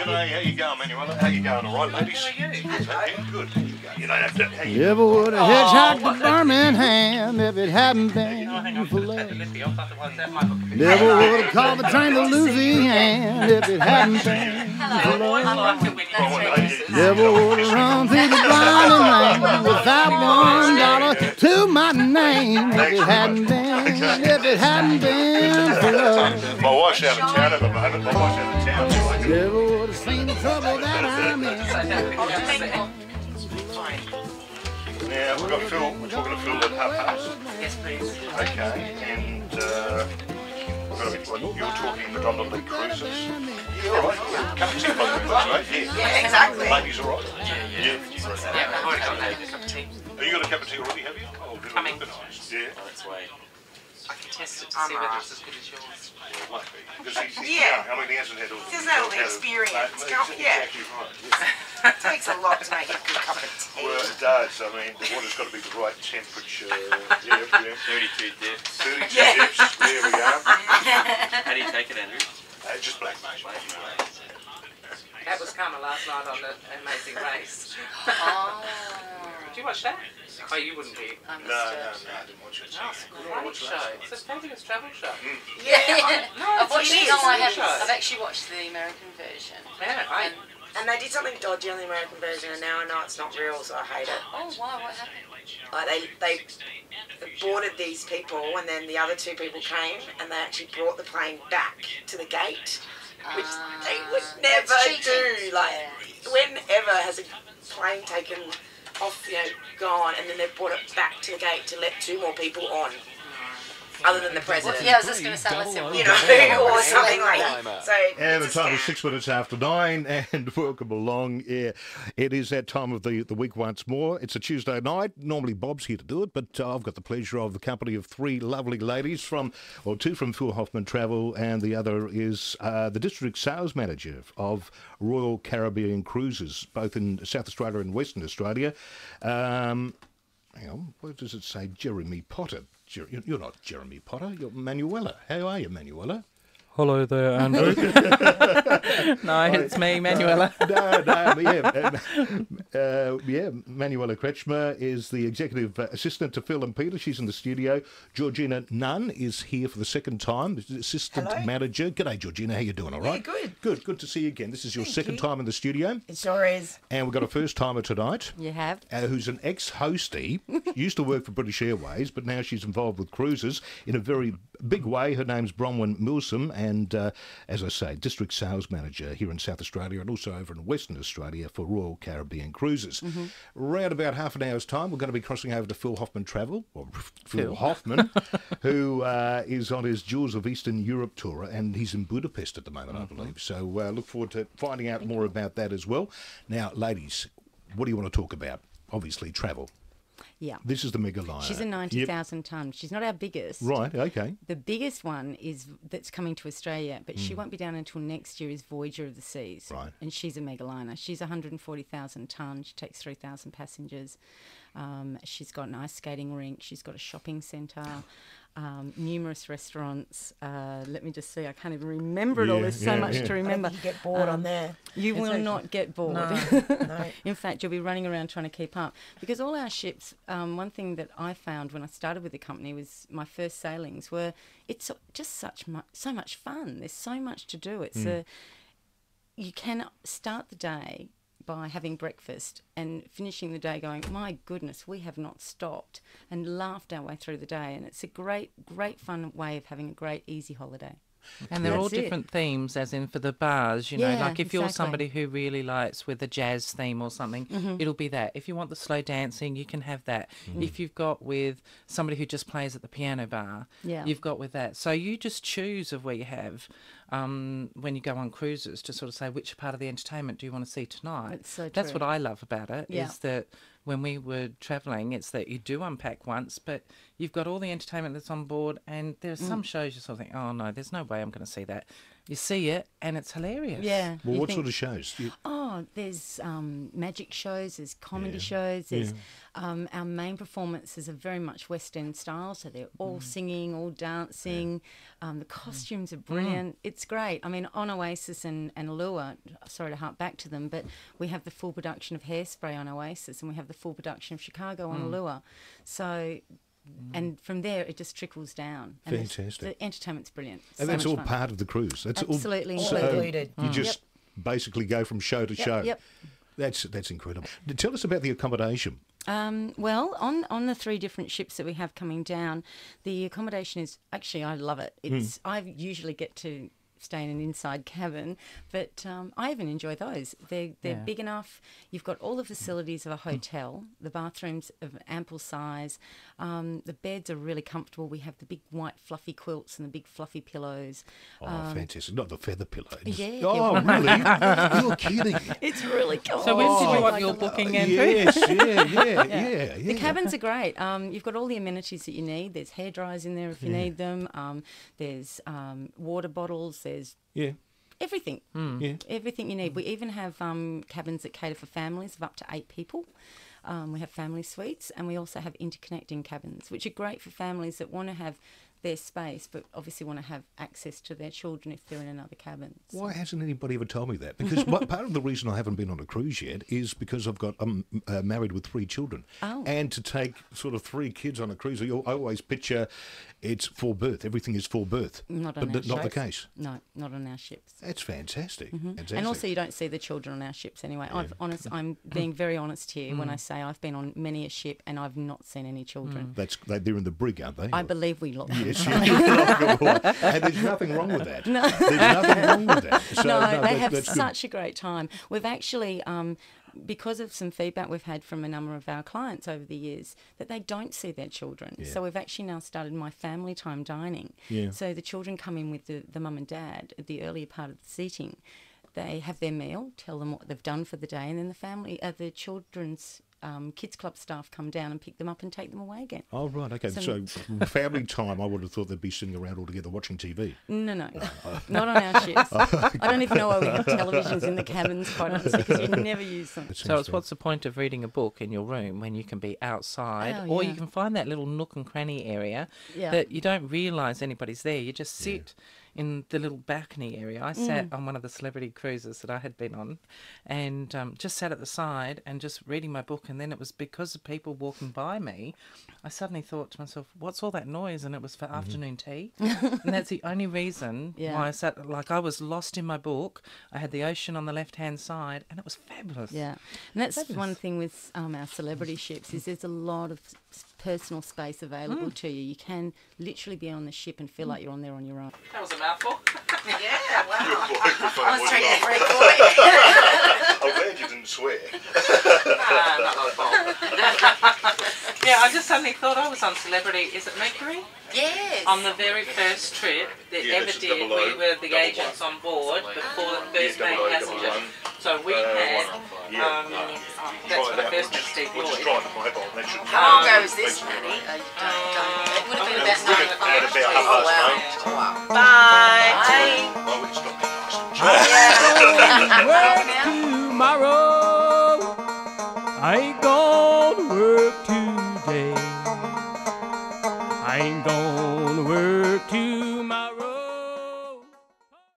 G'day, how you going, Manuela? How you going, all right, ladies? How are you? Yeah, good. How you going? You don't have to. How you Never would have hitchhiked to Birmingham if it hadn't been Hang on, for take love. the lippy off, otherwise that might look a bit... Never would have called the train to Louisiana if it hadn't been for love. Never would have run through the blinding rain without $1 to my name if it hadn't been for love. My wife's out of town at the moment. My wife's out of town. So I can... Never would have seen the trouble that I'm in. Now, we've got Phil. We're talking to Phil at Hoffmann. Yes, please. Okay, and you're talking predominantly cruises. Yeah, all right. Yeah. Cup of tea, right? Yeah, exactly. Ladies, all right? Yeah, I've already got that. A cup of tea. Have you got a cup of tea already, have you? Oh, good. Coming. Nice. Yeah. That's way. I can test it to see whether it's as good as yours. It must be. Because he's Yeah. young. I mean, he hasn't had all He doesn't have all the experience. Yeah. Exactly right. It takes a lot to make a good cup of tea. Well, it does. I mean, the water's got to be the right temperature. Yeah. 32 dips. 32 dips. There we go. How do you take it, Andrew? Just black, mate. That was Karma last night on the Amazing Race. Oh. Did you watch that? Oh, you wouldn't be. No, I didn't watch it. Great show. It's a fabulous travel show. Yeah. No, I've actually watched the American version. Yeah, And they did something dodgy on the American version, and now I know it's not real, so I hate it. Oh, wow, what happened? Like they boarded these people, and then the other two people came, and they actually brought the plane back to the gate, which they would never do. Like, whenever has a plane taken off, gone, and then they've brought it back to the gate to let two more people on, other than the president. Yeah, I was just going to say, let's or something like that. So And the it's a time is scam. 6 minutes after 9, and welcome along. Yeah, it is that time of the week once more. It's a Tuesday night. Normally Bob's here to do it, but I've got the pleasure of the company of three lovely ladies two from Phil Hoffmann Travel, and the other is the District Sales Manager of Royal Caribbean Cruises, both in South Australia and Western Australia. Hang on, what does it say? Jeremy Potter. You're not Jeremy Potter, you're Manuela. How are you, Manuela? Hello there, Andrew. No, it's me, Manuela. Manuela Kretschmer is the Executive Assistant to Phil and Peter. She's in the studio. Georgina Nunn is here for the second time, Assistant Manager. G'day, Georgina. How you doing, all right? Yeah, good. Good to see you again. This is your second time in the studio. It sure is. And we've got a first-timer tonight. You have? Who's an ex-hostie, used to work for British Airways, but now she's involved with cruises in a very big way. Her name's Bronwyn Milsom, and as I say, District Sales Manager here in South Australia and also over in Western Australia for Royal Caribbean Cruises. Round about half an hour's time, we're going to be crossing over to Phil Hoffmann Travel, or Phil Hoffmann, who is on his Jewels of Eastern Europe tour, and he's in Budapest at the moment, I believe. So look forward to finding out more about that as well. Now, ladies, what do you want to talk about? Obviously, travel. Yeah. This is the mega liner. She's a 90,000 tonne. She's not our biggest. Right, okay. The biggest one that's coming to Australia, but she won't be down until next year, is Voyager of the Seas. Right. And she's a mega liner. She's 140,000 tonne. She takes 3,000 passengers. She's got an ice skating rink. She's got a shopping centre. Numerous restaurants. Let me just see. I can't even remember it all. There's so much to remember. You get bored on there. You will not get bored. No. In fact, you'll be running around trying to keep up. Because all our ships, one thing that I found when I started with the company was my first sailings were, it's just so much fun. There's so much to do. You can start the day by having breakfast and finishing the day going, my goodness, we have not stopped, and laughed our way through the day. And it's a great, great fun way of having a great, easy holiday. And they're all different themes, as in for the bars, Yeah, like if you're exactly. somebody who really likes with a jazz theme or something, it'll be that. If you want the slow dancing, you can have that. If you've got with somebody who just plays at the piano bar, you've got with that. So you just choose of where you have when you go on cruises to sort of say which part of the entertainment do you want to see tonight. It's so That's true. what I love about it, Yeah. is that when we were travelling, it's that you do unpack once, but you've got all the entertainment that's on board, and there are some shows you sort of think, oh no, there's no way I'm going to see that. You see it, and it's hilarious. Yeah. Well, you what think, sort of shows? there's magic shows, there's comedy shows, there's our main performances are very much West End style, so they're all singing, all dancing. The costumes are brilliant. It's great. I mean, on Oasis and Allure, sorry to harp back to them, but we have the full production of Hairspray on Oasis, and we have the full production of Chicago on Allure. So, and from there it just trickles down. And Fantastic. the entertainment's brilliant. And So that's much all fun. part of the cruise. That's Absolutely all included. You just basically go from show to show. Yep. That's incredible. Tell us about the accommodation. Well, on the 3 different ships that we have coming down, the accommodation is actually, I love it. It's I usually get to stay in an inside cabin, but I even enjoy those. They're big enough. You've got all the facilities of a hotel. The bathrooms of ample size. The beds are really comfortable. We have the big white fluffy quilts and the big fluffy pillows. Oh, fantastic. Not the feather pillow. Yeah. Oh, really? You're kidding. It's really cool. So when did you want your booking, Andrew? Yes, yeah. The cabins are great. You've got all the amenities that you need. There's hair dryers in there if you need them. There's water bottles. There's everything. Everything you need. We even have cabins that cater for families of up to 8 people. We have family suites, and we also have interconnecting cabins, which are great for families that want to have their space, but obviously want to have access to their children if they're in another cabin. So. Why hasn't anybody ever told me that? Because part of the reason I haven't been on a cruise yet is because I'm married with 3 children. Oh. And to take sort of 3 kids on a cruise, I always picture it's for birth. Everything is for birth. Not on our but not the ships. case. No, not on our ships. That's fantastic. Fantastic. And also, you don't see the children on our ships anyway. I'm being very honest here when I say I've been on many a ship and I've not seen any children. They're in the brig, aren't they? I believe we look. Yes, and there's nothing wrong with that. No. There's nothing wrong with that. So, they have that's such a great time. We've actually, because of some feedback we've had from a number of our clients over the years, that they don't see their children. Yeah. So we've actually now started my family time dining. Yeah. So the children come in with the mum and dad at the earlier part of the seating. They have their meal, tell them what they've done for the day, and then the children's kids club staff come down and pick them up and take them away again. Oh, right, okay. So family time, I would have thought they'd be sitting around all together watching TV. No. Not on our ships. I don't even know why we have televisions in the cabins, quite honestly, because you never use them. So what's the point of reading a book in your room when you can be outside, or you can find that little nook and cranny area that you don't realise anybody's there. You just sit in the little balcony area. I sat on one of the celebrity cruises that I had been on and just sat at the side and just reading my book, and then it was because of people walking by me, I suddenly thought to myself, what's all that noise? And it was for afternoon tea. And that's the only reason why I sat, like I was lost in my book. I had the ocean on the left-hand side and it was fabulous. Yeah, and that's one thing with our celebrity ships is there's a lot of personal space available to you. You can literally be on the ship and feel like you're on there on your own. That was a mouthful. Yeah, wow. I was taking a break for it. I'm glad you didn't swear. Not my fault. Yeah, I just suddenly thought I was on Celebrity. Is it Mercury? Yes. On the very first trip that Yeah, ever this is did, double O, we were the double agents one. on board before the first Yeah, main double O, passenger. double one. So we had, that's when I first met Just, Steve we'll just Lloyd. try the pipe on. That shouldn't How long ago was this, Manny? It It would have been At about 95. about half Oh, past wow. Oh, wow. Bye. Bye. I would stop the Tomorrow, I ain't gonna work today. I ain't gonna work today.